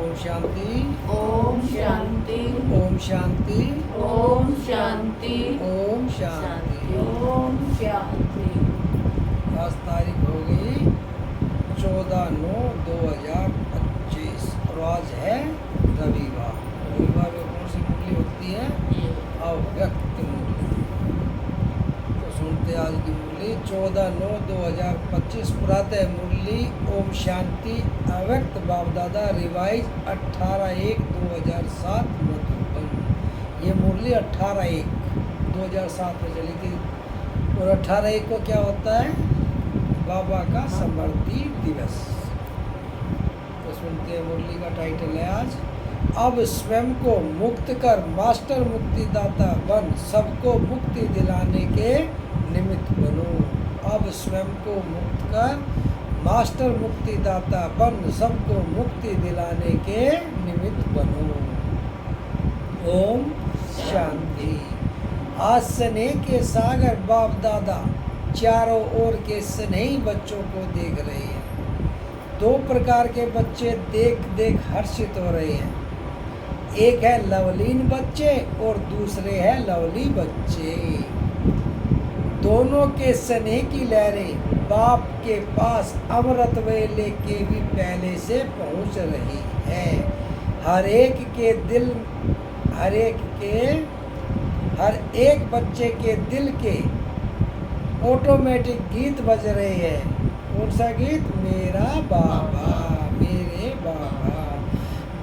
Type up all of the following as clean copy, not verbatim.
ओम शांति ओम शांति ओम शांति ओम शांति ओम शांति। ओम शांति। आज तारीख हो गई 14/9/2025 और आज है रविवार। रविवार में कौन सी मुरली होती है? अव्यक्त मुरली। तो सुनते आज की मुरली 14/9/2025 प्रातः मुरली ओम शांति अव्यक्त बाप दादा रिवाइज 18/1/2007 मधुबन। ये मुरली 18/1/2007 में चली थी। और 18/1 को क्या होता है? बाबा का समृद्धि दिवस। तो सुनते हैं मुरली का टाइटल है आज अब स्वयं को मुक्त कर मास्टर मुक्तिदाता बन सबको मुक्ति दिलाने के निमित्त बनो। अब स्वयं को मुक्त कर मास्टर मुक्तिदाता बन सबको मुक्ति दिलाने के निमित्त बनो। ओम शांति। आज स्नेह के सागर बाप दादा चारों ओर के स्नेही बच्चों को देख रहे हैं। दो प्रकार के बच्चे देख देख हर्षित हो रहे हैं। एक है लवलीन बच्चे और दूसरे है लवली बच्चे। दोनों के स्नेह की लहरें बाप के पास अमृत वेले के भी पहले से पहुंच रही है। हर एक बच्चे के दिल के ऑटोमेटिक गीत बज रहे हैं। कौन सा गीत? मेरा बाबा, मेरे बाबा।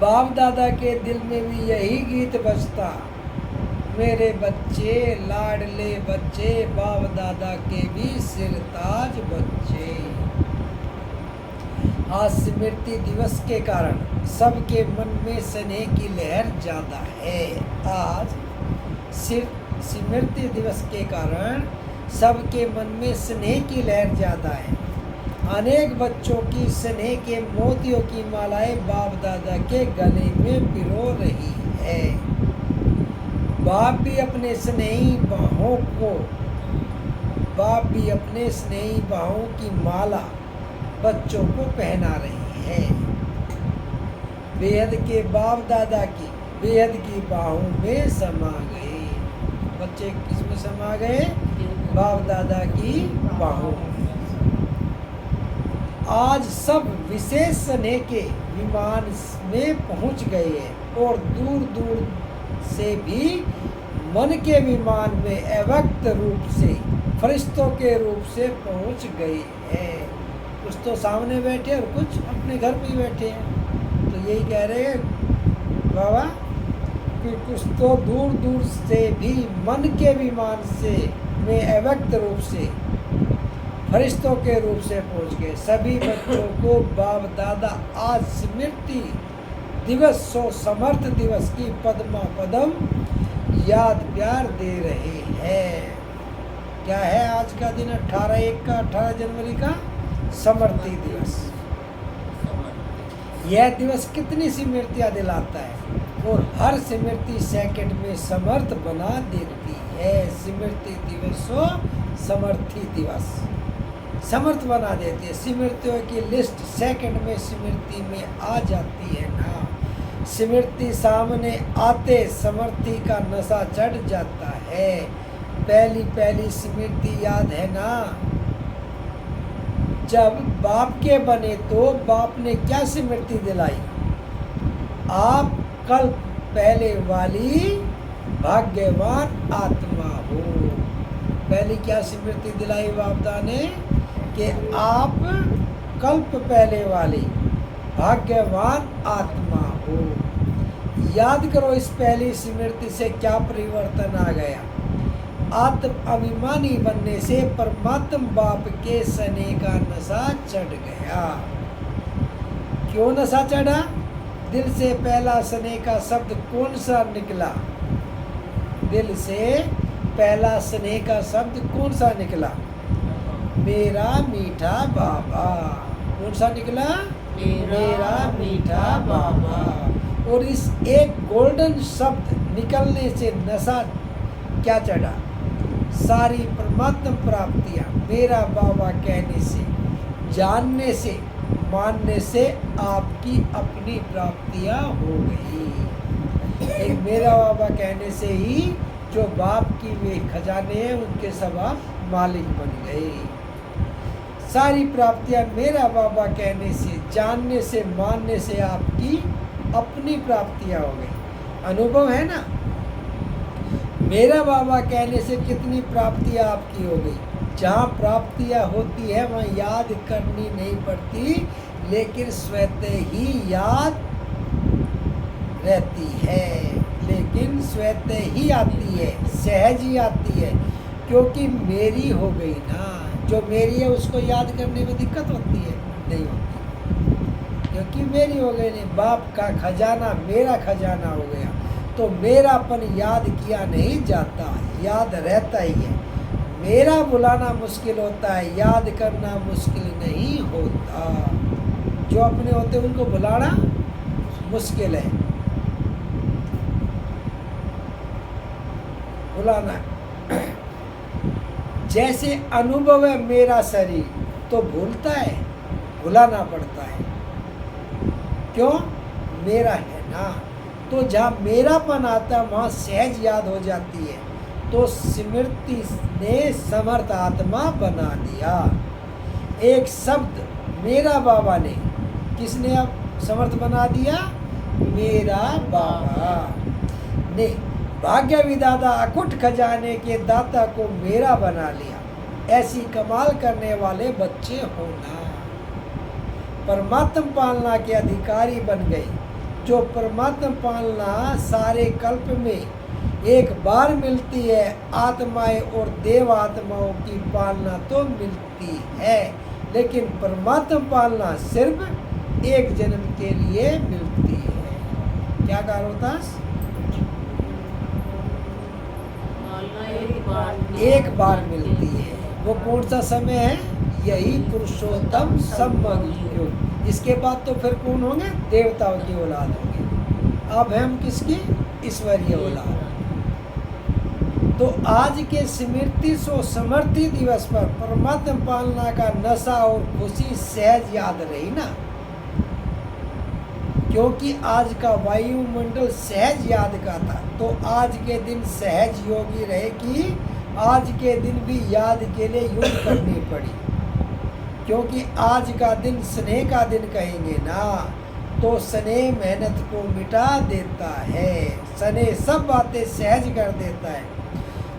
बाप दादा के दिल में भी यही गीत बजता। मेरे बच्चे, लाडले बच्चे, बाप दादा के भी सिरताज बच्चे। आज स्मृति दिवस के कारण सबके मन में स्नेह की लहर ज्यादा है। आज स्मृति दिवस के कारण सबके मन में स्नेह की लहर ज्यादा है। अनेक बच्चों की स्नेह के मोतियों की मालाएं बाप दादा के गले में पिरो रही है। बाप भी अपने स्नेही बाहों की माला बच्चों को पहना रही है। बेहद के बाप दादा की बेहद की बाहों में समा गए। बच्चे किसमें समा गए? बाप दादा की बाहों में। आज सब विशेष स्नेह के विमान में पहुंच गए हैं और दूर दूर से भी मन के विमान में अव्यक्त रूप से फरिश्तों के रूप से पहुंच गए हैं। कुछ तो सामने बैठे और कुछ अपने घर पे ही बैठे हैं। तो यही कह रहे हैं बाबा कि कुछ तो दूर दूर से भी मन के विमान से में अव्यक्त रूप से फरिश्तों के रूप से पहुंच गए। सभी बच्चों को बाप दादा आज स्मृति दिवस सो समर्थ दिवस की पद्मा पदम याद प्यार दे रहे हैं। क्या है आज का दिन? 18 जनवरी का समृद्धि दिवस। यह दिवस कितनी स्मृतियाँ दिलाता है और हर स्मृति सेकंड में समर्थ बना देती है। स्मृति दिवसो समर्थी दिवस समर्थ बना देती है। स्मृतियों की लिस्ट सेकंड में स्मृति में आ जाती है ना। स्मृति सामने आते समर्थी का नशा चढ़ जाता है। पहली स्मृति याद है ना? जब बाप के बने तो बाप ने क्या स्मृति दिलाई? आप कल पहले वाली भाग्यवान आत्मा हो। पहली क्या स्मृति दिलाई बापदा ने? कि आप कल्प पहले वाली भाग्यवान आत्मा हो। याद करो इस पहली स्मृति से क्या परिवर्तन आ गया। आत्म अभिमानी बनने से परमात्मा बाप के स्नेह का नशा चढ़ गया। क्यों नशा चढ़ा? दिल से पहला स्नेह का शब्द कौन सा निकला? दिल से पहला स्नेह का शब्द कौन सा निकला? मेरा मीठा बाबा। कौन सा निकला? मेरा मीठा बाबा। और इस एक गोल्डन शब्द निकलने से नशा क्या चढ़ा? सारी परमात्मा प्राप्तियाँ मेरा बाबा कहने से, जानने से, मानने से आपकी अपनी प्राप्तियां हो गई। एक मेरा बाबा कहने से ही जो बाप की वे खजाने हैं उनके सब आप मालिक बन गए। सारी प्राप्तियां मेरा बाबा कहने से, जानने से, मानने से आपकी अपनी प्राप्तियां हो गई। अनुभव है ना, मेरा बाबा कहने से कितनी प्राप्तियां आपकी हो गई। जहाँ प्राप्तियां होती है वहाँ याद करनी नहीं पड़ती, लेकिन स्वतः ही याद रहती है, लेकिन स्वतः ही आती है, सहज ही आती है, क्योंकि मेरी हो गई ना। जो मेरी है उसको याद करने में दिक्कत होती है? नहीं होती, क्योंकि मेरी हो गई। नहीं, बाप का खजाना मेरा खजाना हो गया, तो मेरापन याद किया नहीं जाता, याद रहता ही है। मेरा बुलाना मुश्किल होता है, याद करना मुश्किल नहीं होता। जो अपने होते हैं उनको बुलाना मुश्किल है, बुलाना। जैसे अनुभव है मेरा शरीर, तो भूलता है, भुलाना पड़ता है। क्यों? मेरा है ना। तो जहाँ मेरापन आता है वहाँ सहज याद हो जाती है। तो स्मृति ने समर्थ आत्मा बना दिया। एक शब्द मेरा बाबा ने, किसने अब समर्थ बना दिया? मेरा बाबा ने भाग्य विधाता अकुट खजाने के दाता को मेरा बना लिया। ऐसी कमाल करने वाले बच्चे होना। परमात्म पालना के अधिकारी बन गए। जो परमात्म पालना सारे कल्प में एक बार मिलती है, आत्माएं और देव आत्माओं की पालना तो मिलती है, लेकिन परमात्म पालना सिर्फ एक जन्म के लिए मिलती है। क्या कहा रोहतास? एक बार मिलती है। वो कौन सा समय है? यही पुरुषोत्तम संयोग युग। इसके बाद तो फिर कौन होंगे? देवताओं की औलाद होंगे। अब हम किसकी? ईश्वरीय औलाद। तो आज के स्मृति सो समर्थी दिवस पर परमात्म पालना का नशा और खुशी सहज याद रही ना, क्योंकि आज का वायुमंडल सहज याद का था। तो आज के दिन सहज योगी रहे कि आज के दिन भी याद के लिए युद्ध करनी पड़ी, क्योंकि आज का दिन स्नेह का दिन कहेंगे ना। तो स्नेह मेहनत को मिटा देता है, स्नेह सब बातें सहज कर देता है।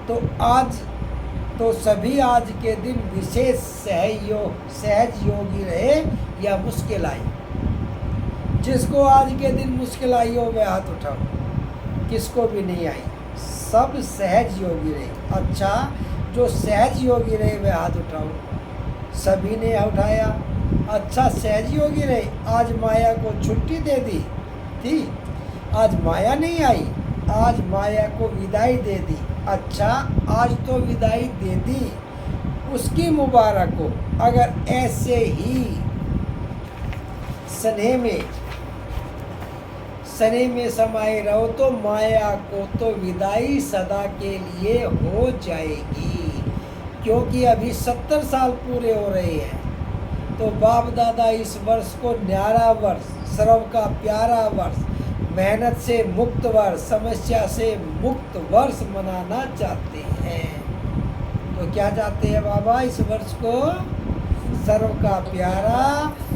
तो आज तो सभी आज के दिन विशेष सहज योगी रहे या मुश्किल आई। जिसको आज के दिन मुश्किल आई हो वह हाथ उठाओ, किसको भी नहीं आई, सब सहज योगी रहे। अच्छा, जो सहज योगी रहे वह हाथ उठाओ। सभी ने उठाया। अच्छा, सहज योगी रहे। आज माया को छुट्टी दे दी थी, आज माया नहीं आई, आज माया को विदाई दे दी। अच्छा, आज तो विदाई दे दी, उसकी मुबारक हो। अगर ऐसे ही स्नेह में समाये रहो तो माया को तो विदाई सदा के लिए हो जाएगी। क्योंकि अभी 70 साल पूरे हो रहे हैं, तो बाप दादा इस वर्ष को न्यारा वर्ष, सर्व का प्यारा वर्ष, मेहनत से मुक्त वर्ष, समस्या से मुक्त वर्ष मनाना चाहते हैं। तो क्या चाहते हैं बाबा? इस वर्ष को सर्व का प्यारा,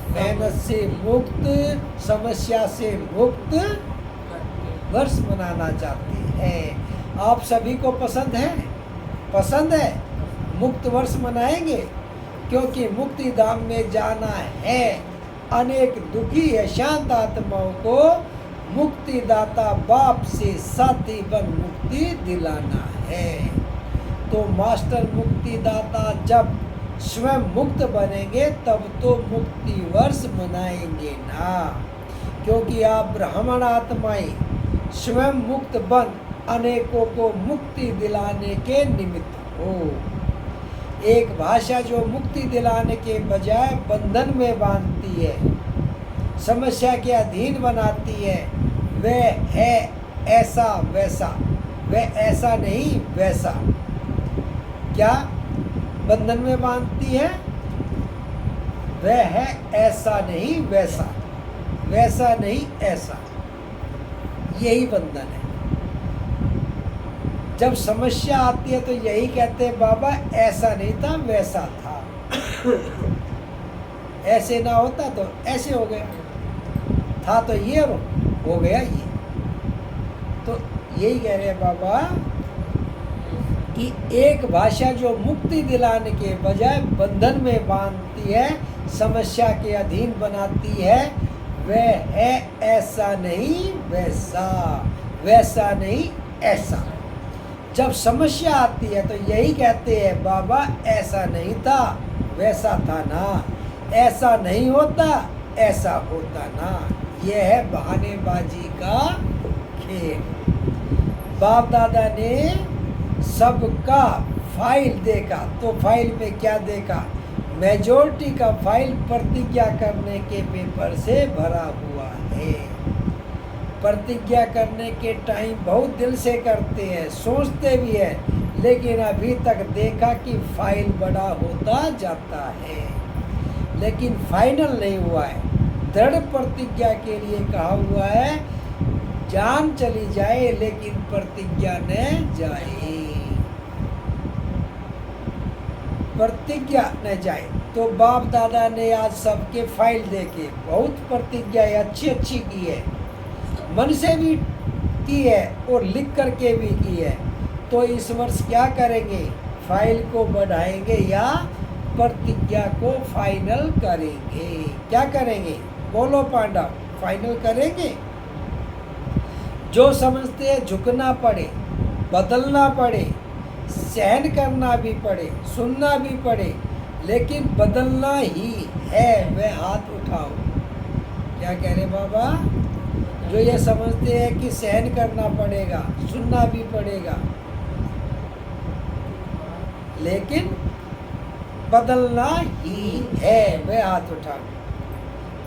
मेहनत से मुक्त, समस्या से मुक्त वर्ष मनाना चाहते हैं। आप सभी को पसंद है? पसंद है? मुक्त वर्ष मनाएंगे, क्योंकि मुक्ति धाम में जाना है। अनेक दुखी अशांत आत्माओं को मुक्ति दाता बाप से साथी बन मुक्ति दिलाना है। तो मास्टर मुक्ति दाता जब स्वयं मुक्त बनेंगे तब तो मुक्ति वर्ष मनाएंगे ना, क्योंकि आप ब्राह्मण आत्माएं स्वयं मुक्त बन अनेकों को मुक्ति दिलाने के निमित्त हो। एक भाषा जो मुक्ति दिलाने के बजाय बंधन में बांधती है, समस्या के अधीन बनाती है, वह है ऐसा वैसा, वह ऐसा नहीं वैसा। क्या बंधन में बांधती है? वह है ऐसा नहीं वैसा, वैसा नहीं ऐसा, यही बंधन है। जब समस्या आती है तो यही कहते हैं बाबा ऐसा नहीं था वैसा था, ऐसे ना होता तो ऐसे हो गया, था तो ये और हो गया ये। तो यही कह रहे हैं बाबा कि एक भाषा जो मुक्ति दिलाने के बजाय बंधन में बांधती है, समस्या के अधीन बनाती है, वह है ऐसा नहीं वैसा, वैसा नहीं ऐसा। जब समस्या आती है तो यही कहते हैं बाबा ऐसा नहीं था वैसा था ना, ऐसा नहीं होता ऐसा होता ना। यह है बहानेबाजी का खेल। बाप दादा ने सबका फाइल देखा तो फाइल में क्या देखा, मेजॉरिटी का फाइल प्रतिज्ञा करने के पेपर से भरा हुआ है। प्रतिज्ञा करने के टाइम बहुत दिल से करते हैं, सोचते भी हैं, लेकिन अभी तक देखा कि फाइल बड़ा होता जाता है, लेकिन फाइनल नहीं हुआ है। दृढ़ प्रतिज्ञा के लिए कहा हुआ है, जान चली जाए लेकिन प्रतिज्ञा न जाए, प्रतिज्ञा न जाए। तो बाप दादा ने आज सबके फाइल देखे, बहुत प्रतिज्ञाएं अच्छी अच्छी की है, मन से भी की है और लिख करके भी की है। तो इस वर्ष क्या करेंगे, फाइल को बढ़ाएंगे या प्रतिज्ञा को फाइनल करेंगे? क्या करेंगे बोलो पांडव, फाइनल करेंगे? जो समझते हैं झुकना पड़े, बदलना पड़े, सहन करना भी पड़े, सुनना भी पड़े, लेकिन बदलना ही है, वह हाथ उठाओ। क्या कह रहे बाबा? जो ये समझते हैं कि सहन करना पड़ेगा, सुनना भी पड़ेगा, लेकिन बदलना ही है, वह हाथ उठाओ।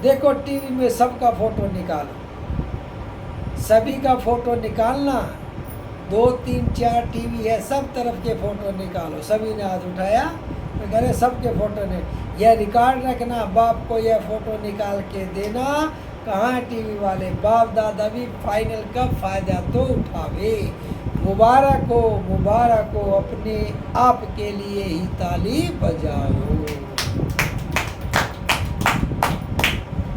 देखो टीवी में सबका फोटो निकालो, सभी का फोटो निकालना, 2 3 4 टीवी है, सब तरफ के फोटो निकालो। सभी ने हाथ उठाया तो कह रहे सबके फोटो ने, यह रिकॉर्ड रखना, बाप को यह फोटो निकाल के देना। कहाँ टीवी वाले, बाप दादा भी फाइनल का फायदा तो उठावे। मुबारक हो, मुबारक हो, अपने आप के लिए ही ताली बजाओ।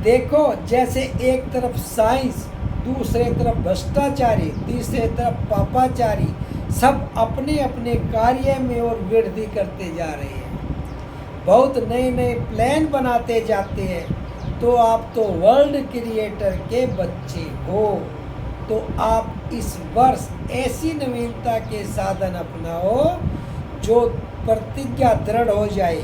देखो जैसे एक तरफ साइंस, दूसरे तरफ भ्रष्टाचारी, तीसरे तरफ पापाचारी, सब अपने अपने कार्य में और वृद्धि करते जा रहे हैं, बहुत नए नए प्लान बनाते जाते हैं। तो आप तो वर्ल्ड क्रिएटर के बच्चे हो, तो आप इस वर्ष ऐसी नवीनता के साधन अपनाओ जो प्रतिज्ञा दृढ़ हो जाए,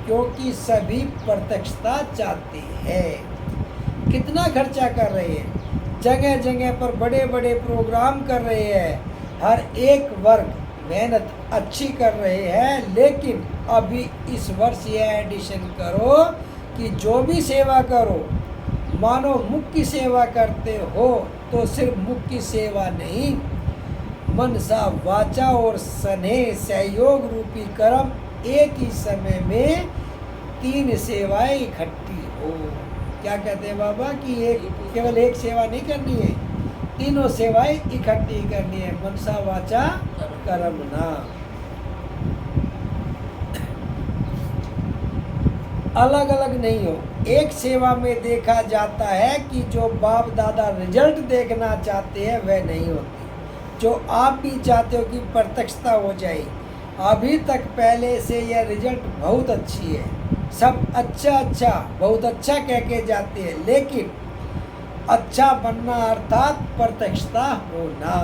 क्योंकि सभी प्रत्यक्षता चाहते हैं। कितना खर्चा कर रहे हैं, जगह जगह पर बड़े बड़े प्रोग्राम कर रहे हैं, हर एक वर्ग मेहनत अच्छी कर रहे हैं, लेकिन अभी इस वर्ष यह एडिशन करो कि जो भी सेवा करो, मानो मुख की सेवा करते हो तो सिर्फ मुख की सेवा नहीं, मनसा वाचा और स्नेह सहयोग रूपी कर्म एक ही समय में 3 सेवाएं इकट्ठी हो। क्या कहते हैं बाबा कि एक केवल एक सेवा नहीं करनी है, तीनों सेवाएं इकट्ठी करनी है, मनसा वाचा कर्मणा। अलग अलग नहीं हो, एक सेवा में देखा जाता है कि जो बाप दादा रिजल्ट देखना चाहते हैं वह नहीं होती, जो आप भी चाहते हो कि प्रत्यक्षता हो जाए। अभी तक पहले से यह रिजल्ट बहुत अच्छी है, सब अच्छा अच्छा बहुत अच्छा कह के जाते हैं, लेकिन अच्छा बनना अर्थात प्रत्यक्षता होना।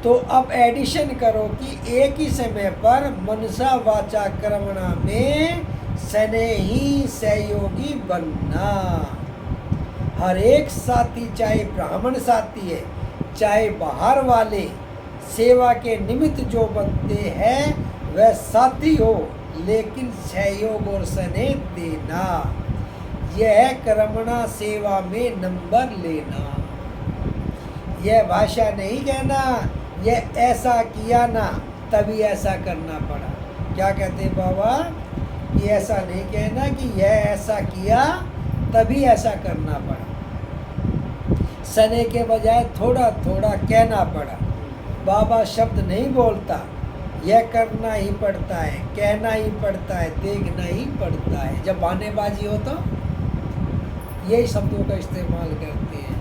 तो अब एडिशन करो कि एक ही समय पर मनसा वाचा कर्मणा में स्नेही सहयोगी बनना। हर एक साथी, चाहे ब्राह्मण साथी है चाहे बाहर वाले, सेवा के निमित्त जो बनते हैं वह साथी हो, लेकिन सहयोग और स्नेह देना। यह कर्मणा सेवा में नंबर लेना। यह भाषा नहीं कहना यह ऐसा किया ना तभी ऐसा करना पड़ा। क्या कहते हैं बाबा? कि ऐसा नहीं कहना कि यह ऐसा किया तभी ऐसा करना पड़ा। सने के बजाय थोड़ा थोड़ा कहना पड़ा। बाबा शब्द नहीं बोलता, यह करना ही पड़ता है, कहना ही पड़ता है, देखना ही पड़ता है। जब बहानेबाजी हो तो यही शब्दों का इस्तेमाल करते हैं।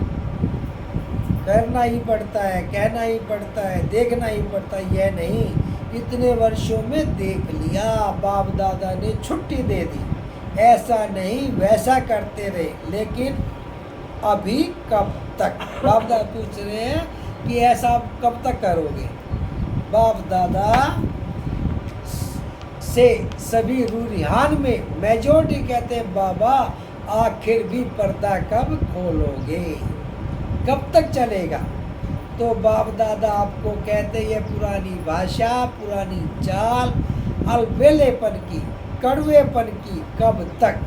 करना ही पड़ता है, कहना ही पड़ता है, देखना ही पड़ता है। यह नहीं इतने वर्षों में देख लिया, बाप दादा ने छुट्टी दे दी, ऐसा नहीं वैसा करते रहे, लेकिन अभी कब तक? बाप दादा पूछ रहे हैं कि ऐसा आप कब तक करोगे? बाप दादा से सभी रूहान में मेजॉरिटी कहते हैं बाबा आखिर भी पर्दा कब खोलोगे, कब तक चलेगा? तो बाप दादा आपको कहते ये पुरानी भाषा, पुरानी चाल, अलबेलेपन की, कड़वेपन की, कब तक?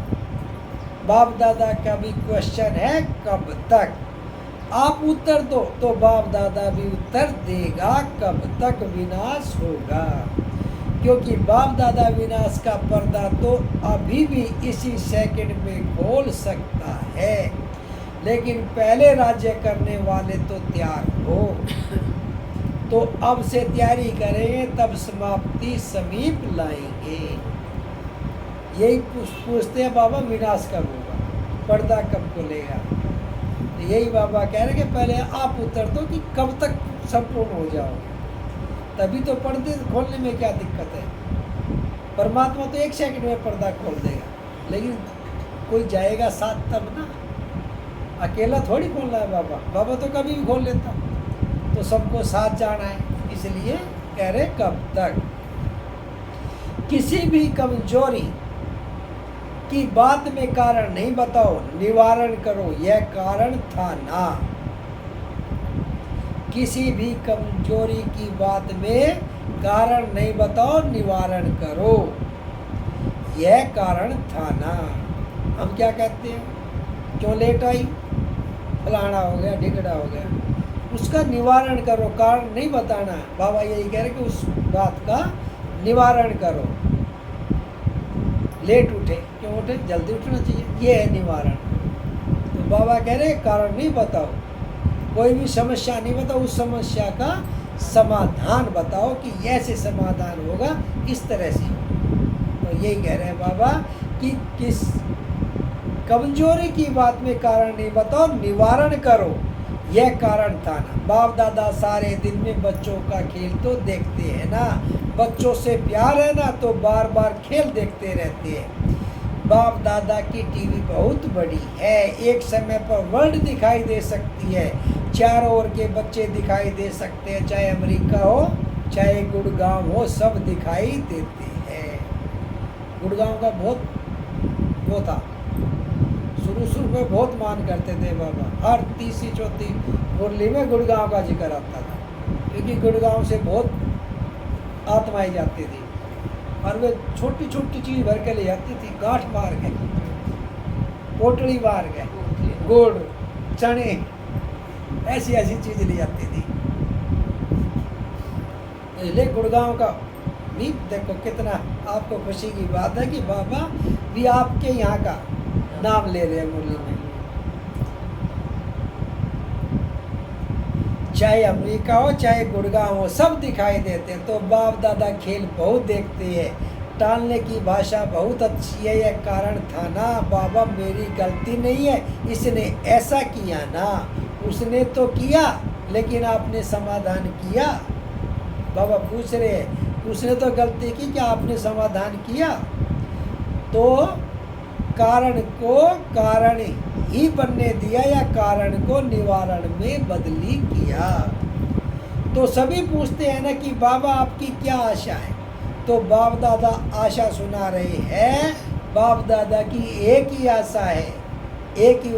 बाप दादा का भी क्वेश्चन है, कब तक? आप उत्तर दो तो बाप दादा भी उत्तर देगा, कब तक विनाश होगा। क्योंकि बाप दादा विनाश का पर्दा तो अभी भी इसी सेकंड में खोल सकता है, लेकिन पहले राज्य करने वाले तो तैयार हो। तो अब से तैयारी करेंगे, तब समाप्ति समीप लाएंगे। यही पूछते हैं बाबा विनाश कब होगा, पर्दा कब खुलेगा? तो यही बाबा कह रहे कि पहले आप उत्तर दो कि कब तक संपूर्ण हो जाओगे, तभी तो पर्दे खोलने में क्या दिक्कत है। परमात्मा तो 1 सेकंड में पर्दा खोल देगा, लेकिन कोई जाएगा साथ तब ना, अकेला थोड़ी खोलना है। बाबा बाबा तो कभी भी खोल लेता, तो सबको साथ जाना है, इसलिए कह रहे कब तक? किसी भी कमजोरी की बात में कारण नहीं बताओ, निवारण करो, यह कारण था ना। किसी भी कमजोरी की बात में कारण नहीं बताओ, निवारण करो, यह कारण था ना। हम क्या कहते हैं, क्यों लेट आई, फलाना हो गया, ढिगड़ा हो गया, उसका निवारण करो, कारण नहीं बताना। बाबा यही कह रहे कि उस बात का निवारण करो। लेट उठे, क्यों उठे, जल्दी उठना चाहिए, ये है निवारण। तो बाबा कह रहे कारण नहीं बताओ, कोई भी समस्या नहीं बताओ, उस समस्या का समाधान बताओ कि ऐसे समाधान होगा, इस तरह से। तो यही कह रहे हैं बाबा कि किस कमजोरी की बात में कारण नहीं बताओ, निवारण करो, यह कारण था ना। बाप दादा सारे दिन में बच्चों का खेल तो देखते हैं ना, बच्चों से प्यार है ना, तो बार बार खेल देखते रहते हैं। बाप दादा की टीवी बहुत बड़ी है, एक समय पर वर्ल्ड दिखाई दे सकती है, चारों ओर के बच्चे दिखाई दे सकते हैं, चाहे अमेरिका हो चाहे गुड़गांव हो, सब दिखाई देते हैं। गुड़गांव का बहुत वो था, शुरू में बहुत मान करते थे बाबा, हर तीसरी चौथी मुरली में गुड़गांव का जिक्र आता था, क्योंकि गुड़गांव से बहुत आत्माएं जाती थी और वे छोटी छोटी चीज़ भर के ले जाती थी, गांठ मार के, पोटली मार के, गुड़, चने, ऐसी ऐसी चीज़ ले जाती थी। इसलिए गुड़गांव का भी देखो कितना आपको खुशी की बात है कि बाबा भी आपके यहाँ का नाम ले रहे हैं मुरली में। चाहे अमेरिका हो चाहे गुड़गांव हो, सब दिखाई देते हैं। तो बाप दादा खेल बहुत देखते हैं, टालने की भाषा बहुत अच्छी है, यह कारण था ना। बाबा मेरी गलती नहीं है, इसने ऐसा किया ना, उसने तो किया लेकिन आपने समाधान किया। बाबा पूछ रहे हैं उसने तो गलती की, क्या आपने समाधान किया? तो कारण को कारण ही बनने दिया या कारण को निवारण में बदली किया? तो सभी पूछते हैं ना कि बाबा आपकी क्या आशा है? तो बाप दादा आशा सुना रहे हैं। बाप दादा की एक ही आशा है, एक ही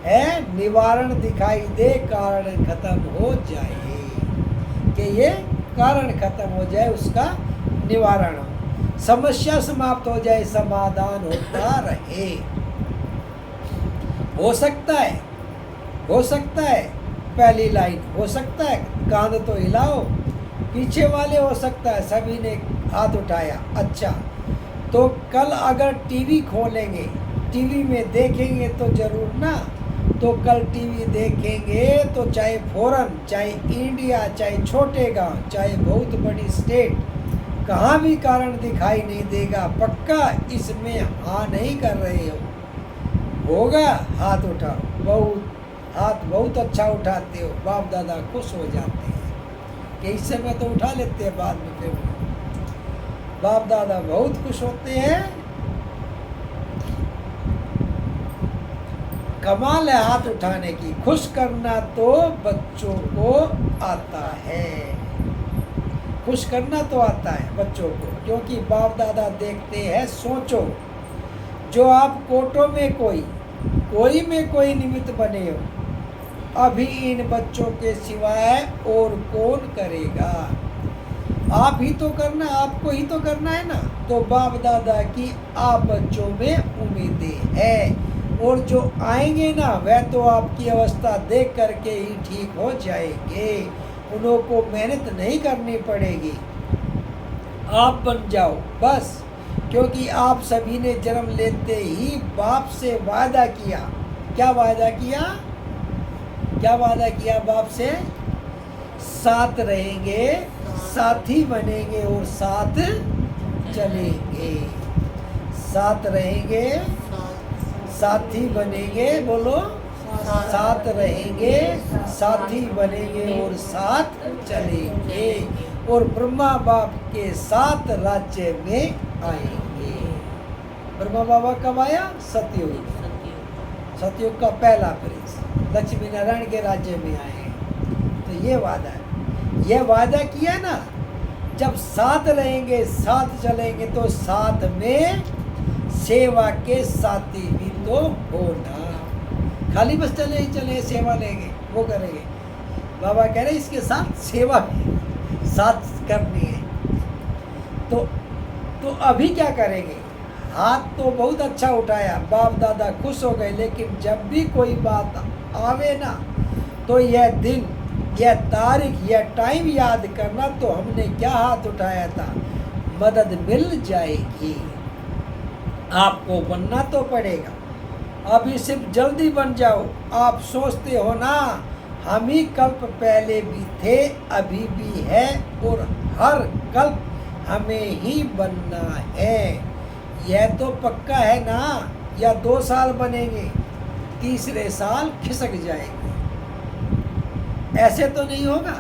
है, निवारण दिखाई दे, कारण खत्म हो जाए, कि ये कारण खत्म हो जाए, उसका निवारण हो, समस्या समाप्त हो जाए, समाधान होता रहे। हो सकता है, हो सकता है, पहली लाइन हो सकता है, कांध तो हिलाओ, पीछे वाले हो सकता है, सभी ने हाथ उठाया, अच्छा। तो कल अगर टीवी खोलेंगे, टीवी में देखेंगे तो जरूर ना, तो कल टीवी देखेंगे तो चाहे फॉरेन, चाहे इंडिया, चाहे छोटे गांव, चाहे बहुत बड़ी स्टेट, कहाँ भी कारण दिखाई नहीं देगा। पक्का इसमें हाँ नहीं कर रहे हो? होगा? हाथ उठाओ। हाथ बहुत अच्छा उठाते हो, बाप दादा खुश हो जाते हैं कि इस समय तो उठा लेते हैं, बाद में फिर बाप दादा बहुत खुश होते हैं। कमाल है हाथ उठाने की। खुश करना तो बच्चों को आता है, खुश करना तो आता है बच्चों को, क्योंकि बाप दादा देखते हैं। सोचो, जो आप कोटों में कोई में कोई निमित्त बने हो, अभी इन बच्चों के सिवाय और कौन करेगा? आप ही तो करना, आपको ही तो करना है ना। तो बाप दादा की आप बच्चों में उम्मीदें हैं, और जो आएंगे ना वह तो आपकी अवस्था देख करके ही ठीक हो जाएंगे। उन्हों को मेहनत नहीं करनी पड़ेगी, आप बन जाओ बस। क्योंकि आप सभी ने जन्म लेते ही बाप से वादा किया। क्या वादा किया? क्या वादा किया बाप से? साथ रहेंगे, साथी बनेंगे और साथ चलेंगे। साथ रहेंगे, साथी बनेंगे, बोलो, साथ रहेंगे, साथी बनेंगे और साथ चलेंगे, और ब्रह्मा बाप के साथ राज्य में आएंगे। ब्रह्मा बाबा कब आया? सतयुग। सतयुग का पहला प्रिंस लक्ष्मी नारायण के राज्य में आए। तो ये वादा है, ये वादा किया ना, जब साथ रहेंगे, साथ चलेंगे, तो साथ में सेवा के साथी भी तो होना। खाली बस चले ही चले सेवा लेंगे, वो करेंगे। बाबा कह रहे इसके साथ सेवा भी साथ करनी है। तो अभी क्या करेंगे? हाथ तो बहुत अच्छा उठाया, बाप दादा खुश हो गए। लेकिन जब भी कोई बात आवे ना, तो यह दिन, यह तारीख, यह टाइम याद करना, तो हमने क्या हाथ उठाया था, मदद मिल जाएगी। आपको बनना तो पड़ेगा। अभी सिर्फ जल्दी बन जाओ। आप सोचते हो ना, हम ही कल्प पहले भी थे, अभी भी है, और हर कल्प हमें ही बनना है। यह तो पक्का है ना। या 2 साल बनेंगे, तीसरे साल खिसक जाएंगे, ऐसे तो नहीं होगा।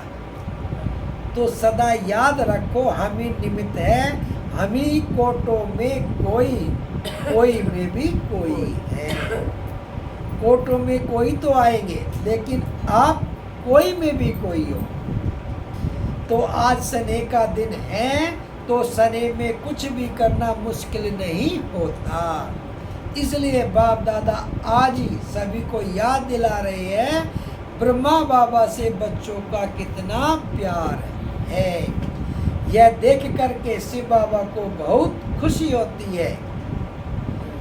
तो सदा याद रखो, हम ही निमित्त है, हम ही कोटों में कोई में भी कोई है। कोटों में कोई तो आएंगे, लेकिन आप कोई में भी कोई हो। तो आज सने का दिन है, तो सने में कुछ भी करना मुश्किल नहीं होता। इसलिए बाप दादा आज ही सभी को याद दिला रहे हैं, ब्रह्मा बाबा से बच्चों का कितना प्यार है। यह देख करके शिव बाबा को बहुत खुशी होती है।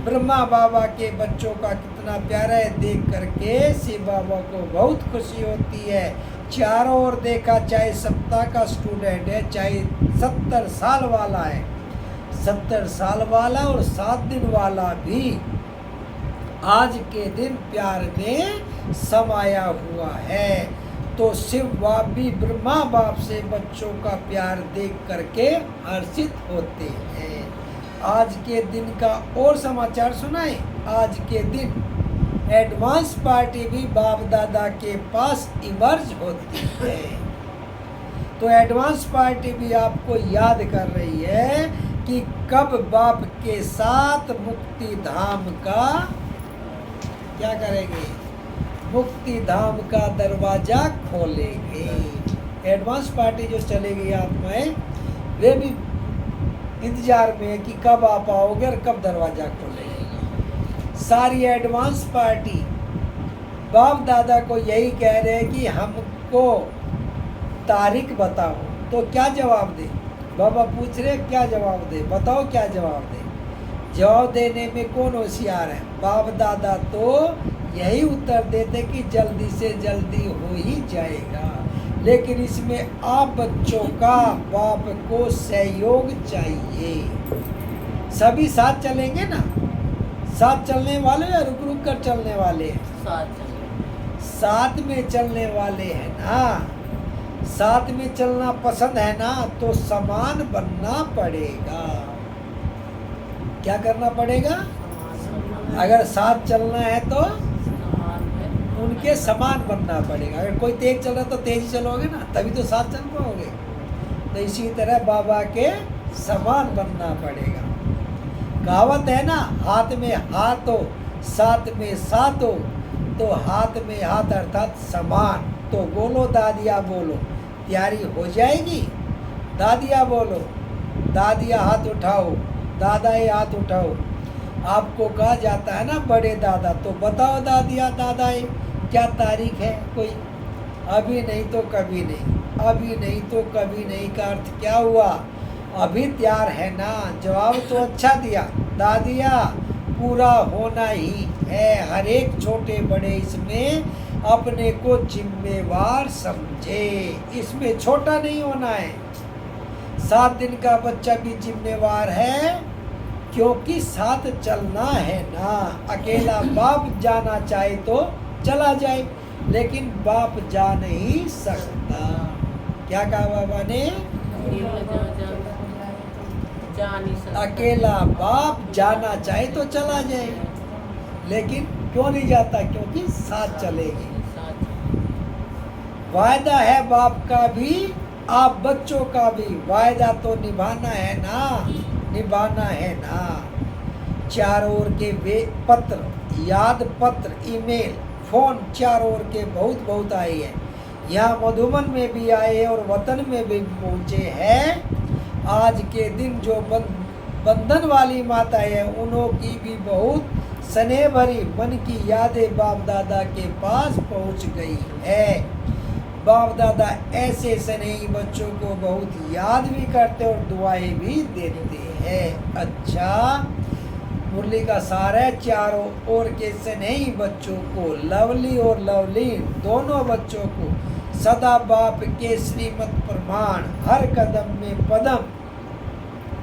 ब्रह्मा बाबा के बच्चों का कितना प्यारा है, देख करके शिव बाबा को बहुत खुशी होती है। चारों ओर देखा, चाहे सप्ताह का स्टूडेंट है, चाहे 70 साल वाला है, 70 साल वाला और 7 दिन वाला भी आज के दिन प्यार में समाया हुआ है। तो शिव बाप भी ब्रह्मा बाप से बच्चों का प्यार देख करके हर्षित होते हैं। आज के दिन का और समाचार सुनाएं। आज के दिन एडवांस पार्टी भी बाप दादा के पास इमर्ज होती है। तो एडवांस पार्टी भी आपको याद कर रही है कि कब बाप के साथ मुक्ति धाम का क्या करेंगे, मुक्ति धाम का दरवाजा खोलेंगे। एडवांस पार्टी जो चलेगी आत्माएं, वे भी इंतजार में है कि कब आप आओगे और कब दरवाजा खोलेंगे। सारी एडवांस पार्टी बाप दादा को यही कह रहे हैं कि हमको तारीख बताओ। तो क्या जवाब दे? बाबा पूछ रहे क्या जवाब दे, बताओ क्या जवाब दे। जवाब देने में कौन होशियार है? बाप दादा तो यही उत्तर देते कि जल्दी से जल्दी हो ही जाएगा। लेकिन इसमें आप बच्चों का बाप को सहयोग चाहिए। सभी साथ चलेंगे ना? साथ चलने वाले या रुक रुक कर चलने वाले हैं? साथ चले। साथ में चलने वाले हैं ना? साथ में चलना पसंद है ना? तो समान बनना पड़ेगा। क्या करना पड़ेगा? अगर साथ चलना है तो उनके समान बनना पड़ेगा। अगर कोई तेज चल रहा तो तेज ही चलोगे ना, तभी तो साथ चल पाओगे। तो इसी तरह बाबा के समान बनना पड़ेगा। कहावत है ना, हाथ में हाथ हो साथ में साथ हो। तो हाथ में हाथ अर्थात समान। तो बोलो दादिया बोलो, तैयारी हो जाएगी। दादिया बोलो, दादिया हाथ उठाओ, दादाए हाथ उठाओ। आपको कहा जाता है ना बड़े दादा, तो बताओ दादिया दादाए क्या तारीख है कोई? अभी नहीं तो कभी नहीं, अभी नहीं तो कभी नहीं का अर्थ क्या हुआ? अभी तैयार है ना? जवाब तो अच्छा दिया दादिया, पूरा होना ही है। हर एक छोटे बड़े इसमें अपने को जिम्मेवार समझे, इसमें छोटा नहीं होना है। 7 दिन का बच्चा भी जिम्मेवार है, क्योंकि साथ चलना है ना। अकेला बाप जाना चाहे तो चला जाए, लेकिन बाप जा नहीं सकता। क्या कहा बाबा ने? जा नहीं सकता। अकेला बाप जाना चाहे तो चला जाए, लेकिन क्यों नहीं जाता? क्योंकि साथ चलेगी। वायदा है बाप का भी, आप बच्चों का भी। वायदा तो निभाना है ना, निभाना है ना। चारों ओर के वे पत्र, याद पत्र, ईमेल, फोन चारों ओर के बहुत बहुत आए हैं। यहाँ मधुबन में भी आए हैं और वतन में भी पहुँचे हैं। आज के दिन जो बंधन वाली माता है, उन्हों की भी बहुत स्नेह भरी मन की यादें बाप दादा के पास पहुँच गई है। बाप दादा ऐसे स्नेही बच्चों को बहुत याद भी करते और दुआएं भी देते हैं। अच्छा, मुरली का सार है, चारों ओर के स्नेही बच्चों को, लवली और लवली दोनों बच्चों को सदा बाप के श्रीमत प्रमाण हर कदम में पदम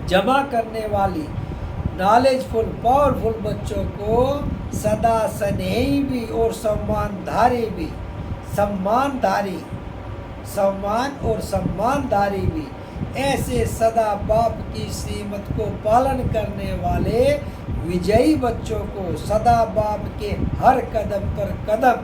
जमा करने वाली नॉलेजफुल पावरफुल बच्चों को सदा स्नेही भी और सम्मानधारी भी, सम्मान और सम्मानधारी भी, ऐसे सदा बाप की श्रीमत को पालन करने वाले विजयी बच्चों को, सदा बाप के हर कदम पर कदम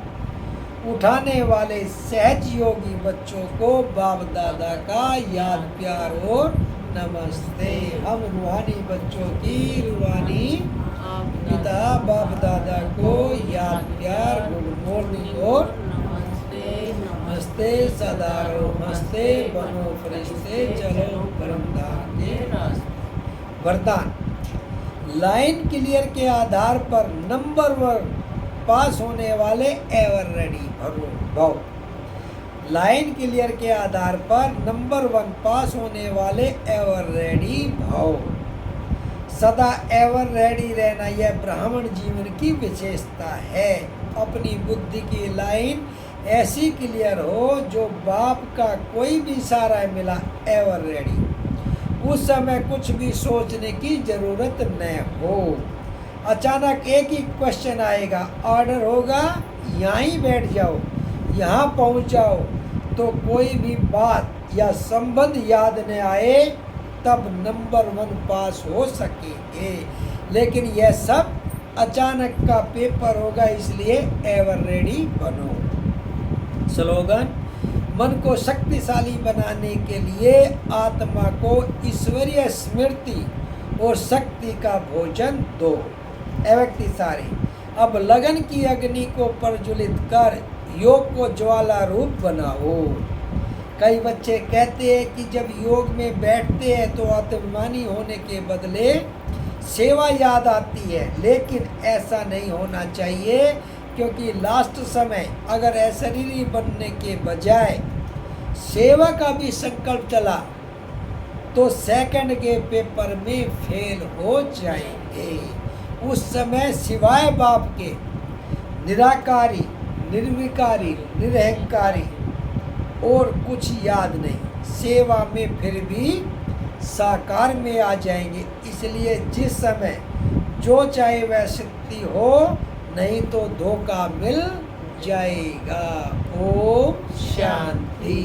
उठाने वाले सहज योगी बच्चों को बाप दादा का याद प्यार और नमस्ते। हम रूहानी बच्चों की रूहानी पिता बाप दादा को याद प्यार, गुड मॉर्निंग और नमस्ते। सदा रहो मस्ते, बनो फरिश्ते, चलो परमधाम के रास्ते। वरदान, लाइन क्लियर के आधार पर नंबर 1 पास होने वाले एवर रेडी भव। लाइन क्लियर के आधार पर नंबर 1 पास होने वाले एवर रेडी भव। सदा एवर रेडी रहना यह ब्राह्मण जीवन की विशेषता है। अपनी बुद्धि की लाइन ऐसी क्लियर हो जो बाप का कोई भी इशारा मिला एवर रेडी। उस समय कुछ भी सोचने की जरूरत न हो। अचानक एक ही क्वेश्चन आएगा, ऑर्डर होगा, यहाँ ही बैठ जाओ, यहाँ पहुँच जाओ। तो कोई भी बात या संबंध याद न आए, तब नंबर 1 पास हो सकेंगे। लेकिन यह सब अचानक का पेपर होगा, इसलिए एवर रेडी बनो। स्लोगन, मन को शक्तिशाली बनाने के लिए आत्मा को ईश्वरीय स्मृति और शक्ति का भोजन दो। व्यक्ति सारे, अब लगन की अग्नि को प्रज्वलित कर योग को ज्वाला रूप बनाओ। कई बच्चे कहते हैं कि जब योग में बैठते हैं तो आत्मानी होने के बदले सेवा याद आती है, लेकिन ऐसा नहीं होना चाहिए, क्योंकि लास्ट समय अगर अशरीरी बनने के बजाय सेवा का भी संकल्प चला तो सेकंड के पेपर में फेल हो जाएंगे। उस समय सिवाय बाप के निराकारी, निर्विकारी, निरहंकारी और कुछ याद नहीं। सेवा में फिर भी साकार में आ जाएंगे। इसलिए जिस समय जो चाहे वह शक्ति हो, नहीं तो धोखा मिल जाएगा। ओम शांति।